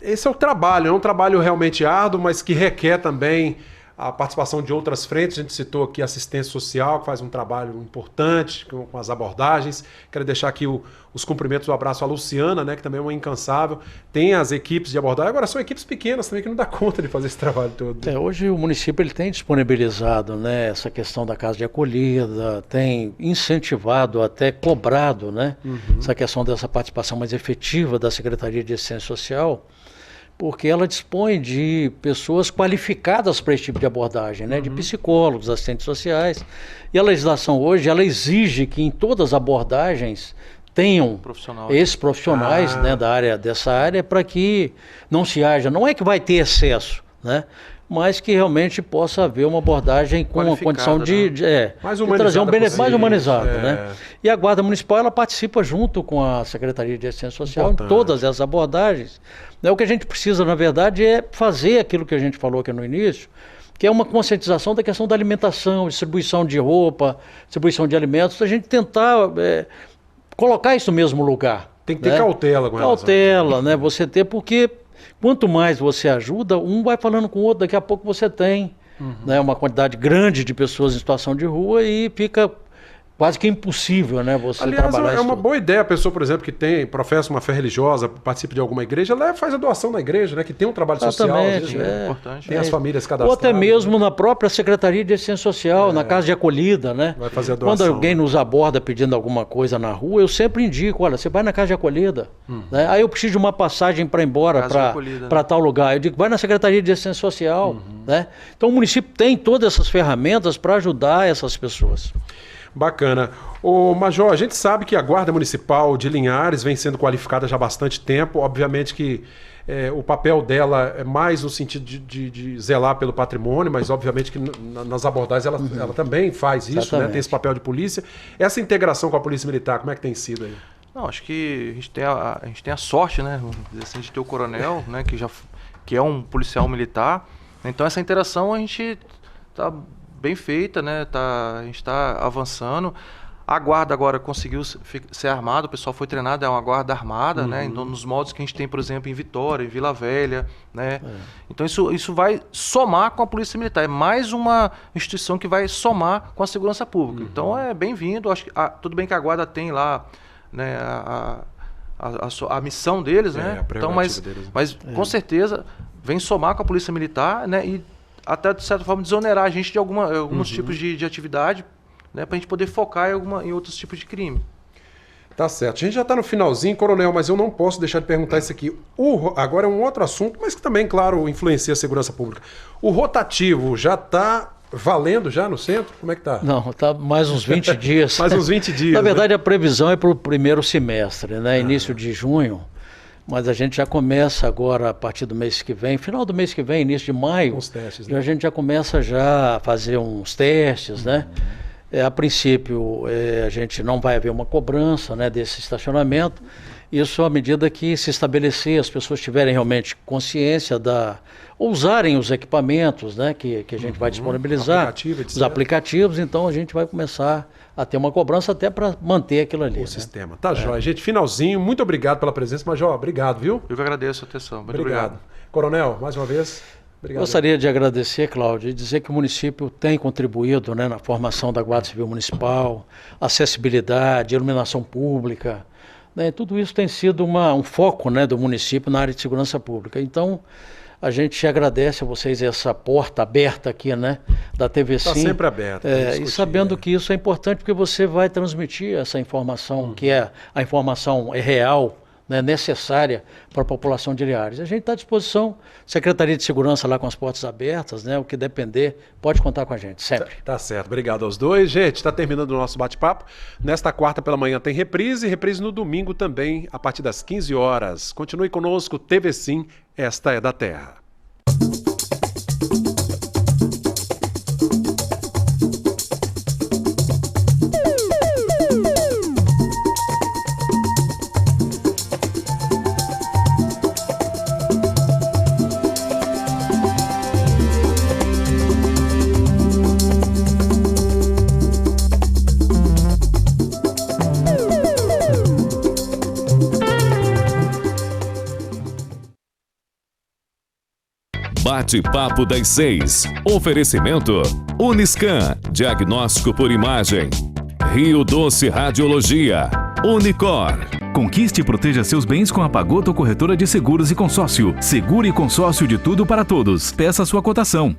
esse é o trabalho, é um trabalho realmente árduo, mas que requer também a participação de outras frentes. A gente citou aqui a assistência social, que faz um trabalho importante com as abordagens. Quero deixar aqui os cumprimentos, o abraço à Luciana, né, que também é uma incansável. Tem as equipes de abordagem, agora são equipes pequenas também que não dá conta de fazer esse trabalho todo. Hoje o município ele tem disponibilizado, né, essa questão da casa de acolhida, tem incentivado, até cobrado, né, essa questão dessa participação mais efetiva da Secretaria de Assistência Social, porque ela dispõe de pessoas qualificadas para esse tipo de abordagem, né? De psicólogos, assistentes sociais. E a legislação hoje, ela exige que em todas as abordagens tenham esses profissionais, né, dessa área, para que não é que vai ter excesso, né? Mas que realmente possa haver uma abordagem com uma condição de trazer um benefício mais humanizado, né? E a Guarda Municipal, ela participa junto com a Secretaria de Assistência Social em todas essas abordagens. O que a gente precisa, na verdade, é fazer aquilo que a gente falou aqui no início, que é uma conscientização da questão da alimentação, distribuição de roupa, distribuição de alimentos, a gente tentar colocar isso no mesmo lugar. Tem que ter cautela com relação. Cautela, né? Você ter, porque quanto mais você ajuda, um vai falando com o outro, daqui a pouco você tem né, uma quantidade grande de pessoas em situação de rua e fica quase que impossível, né, você trabalhar isso. É uma boa ideia a pessoa, por exemplo, que professa uma fé religiosa, participa de alguma igreja, ela faz a doação na igreja, né, que tem um trabalho social, às vezes, importante. Tem as famílias cadastradas. Ou até mesmo na própria Secretaria de Assistência Social, na casa de acolhida, né? Vai fazer a doação. Quando alguém nos aborda pedindo alguma coisa na rua, eu sempre indico, olha, você vai na casa de acolhida, né? Aí eu preciso de uma passagem para ir embora para tal lugar. Eu digo, vai na Secretaria de Assistência Social, né? Então o município tem todas essas ferramentas para ajudar essas pessoas. Bacana. Ô, Major, a gente sabe que a Guarda Municipal de Linhares vem sendo qualificada já há bastante tempo. Obviamente que o papel dela é mais no sentido de zelar pelo patrimônio, mas obviamente que nas abordagens ela também faz isso, né? Tem esse papel de polícia. Essa integração com a Polícia Militar, como é que tem sido aí? Não, acho que a gente tem a sorte, né, assim, de ter o coronel, né, que é um policial militar. Então essa interação a gente está bem feita, né? A gente está avançando. A guarda agora conseguiu ser armada, o pessoal foi treinado, é uma guarda armada, né? Então, nos modos que a gente tem, por exemplo, em Vitória, em Vila Velha, né? Então isso vai somar com a Polícia Militar. É mais uma instituição que vai somar com a segurança pública. Então é bem-vindo. Acho que tudo bem que a guarda tem lá, né, a missão deles, né? Então, mas com certeza vem somar com a Polícia Militar, né? E até de certa forma desonerar a gente de alguns tipos de atividade, né, para a gente poder focar em outros tipos de crime. Tá certo. A gente já está no finalzinho, Coronel, mas eu não posso deixar de perguntar isso aqui. Agora é um outro assunto, mas que também, claro, influencia a segurança pública. O rotativo já está valendo já no centro? Como é que tá? Não, tá mais uns 20 dias. Mais uns 20 dias. Na verdade, a previsão é para o primeiro semestre, né? Início de junho. Mas a gente já começa agora, a partir do mês que vem, final do mês que vem, início de maio, os testes, né? A gente já começa já a fazer uns testes, né? A princípio, a gente não vai haver uma cobrança, né, desse estacionamento. Isso à medida que se estabelecer, as pessoas tiverem realmente consciência ou usarem os equipamentos, né, que a gente vai disponibilizar, os aplicativos, então a gente vai começar a ter uma cobrança até para manter aquilo ali. O sistema. Tá jóia. Gente, finalzinho, muito obrigado pela presença, Major, obrigado, viu? Eu que agradeço a atenção. Muito obrigado. Coronel, mais uma vez. Obrigado. Gostaria de agradecer, Cláudio, e dizer que o município tem contribuído, né, na formação da Guarda Civil Municipal, acessibilidade, iluminação pública, né, tudo isso tem sido um foco, né, do município na área de segurança pública. Então, a gente agradece a vocês essa porta aberta aqui, né, da TV Sim. Está sempre aberta. E sabendo que isso é importante porque você vai transmitir essa informação, que a informação é real, né, necessária para a população de Linhares. A gente está à disposição, Secretaria de Segurança lá com as portas abertas, né, o que depender, pode contar com a gente, sempre. Tá certo, obrigado aos dois. Gente, está terminando o nosso bate-papo. Nesta quarta pela manhã tem reprise no domingo também, a partir das 15 horas. Continue conosco, TV Sim, esta é da Terra. Bate-papo das 6. Oferecimento Uniscan, diagnóstico por imagem. Rio Doce Radiologia. Unicor. Conquiste e proteja seus bens com a Pagoto Corretora de Seguros e Consórcio. Seguro e consórcio de tudo para todos. Peça sua cotação.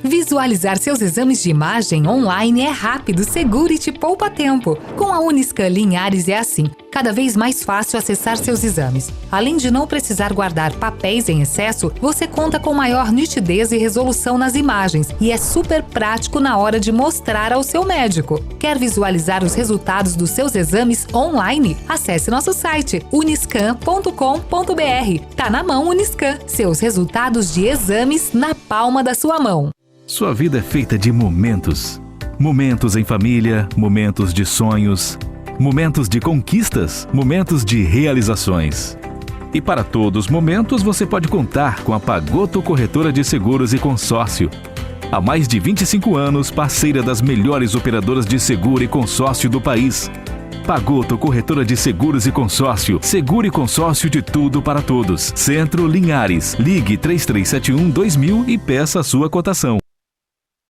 Visualizar seus exames de imagem online é rápido, seguro e te poupa tempo. Com a Uniscan Linhares é assim, cada vez mais fácil acessar seus exames. Além de não precisar guardar papéis em excesso, você conta com maior nitidez e resolução nas imagens e é super prático na hora de mostrar ao seu médico. Quer visualizar os resultados dos seus exames online? Acesse nosso site uniscan.com.br. Tá na mão Uniscan, seus resultados de exames na palma da sua mão. Sua vida é feita de momentos. Momentos em família, momentos de sonhos, momentos de conquistas, momentos de realizações. E para todos os momentos você pode contar com a Pagoto Corretora de Seguros e Consórcio. Há mais de 25 anos, parceira das melhores operadoras de seguro e consórcio do país. Pagoto Corretora de Seguros e Consórcio. Seguro e consórcio de tudo para todos. Centro Linhares. Ligue 3371-2000 e peça a sua cotação.